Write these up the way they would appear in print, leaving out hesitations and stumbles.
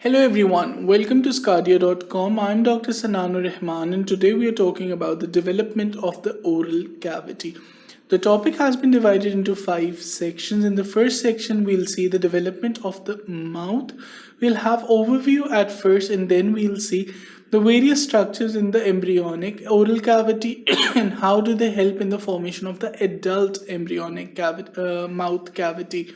Hello everyone, welcome to sqadia.com. I'm Dr. Sannan Ur Rehman and today we are talking about the development of the oral cavity. The topic has been divided into 5 sections. In the first section, we'll see the development of the mouth. We'll have overview at first and then we'll see the various structures in the embryonic oral cavity and how do they help in the formation of the adult embryonic mouth cavity.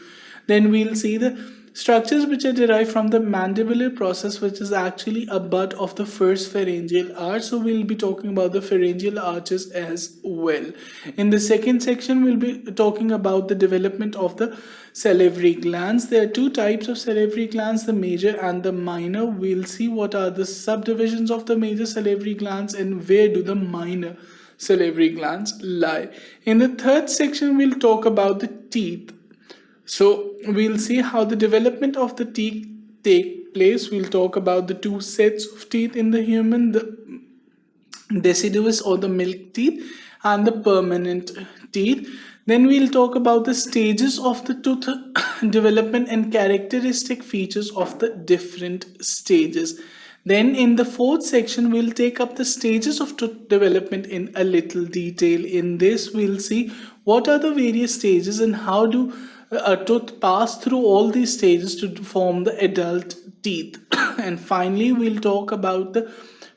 Then we'll see the structures which are derived from the mandibular process, which is actually a bud of the first pharyngeal arch. So we'll be talking about the pharyngeal arches as well. In the second section, we'll be talking about the development of the salivary glands. There are two types of salivary glands, the major and the minor. We'll see what are the subdivisions of the major salivary glands and where do the minor salivary glands lie. In the third section, we'll talk about the teeth. So we'll see how the development of the teeth take place. We'll talk about the two sets of teeth in the human, the deciduous or the milk teeth and the permanent teeth. Then we'll talk about the stages of the tooth development and characteristic features of the different stages. Then in the fourth section, we'll take up the stages of tooth development in a little detail. In this, we'll see what are the various stages and how do a tooth pass through all these stages to form the adult teeth. And finally, we'll talk about the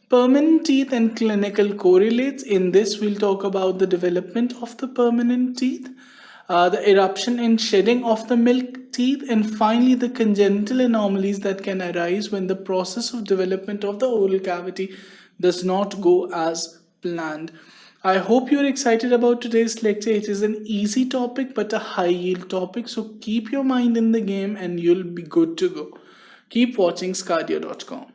permanent teeth and clinical correlates. In this, we'll talk about the development of the permanent teeth, the eruption and shedding of the milk teeth, and finally the congenital anomalies that can arise when the process of development of the oral cavity does not go as planned. I hope you're excited about today's lecture. It is an easy topic but a high yield topic, so keep your mind in the game and you'll be good to go. Keep watching sqadia.com.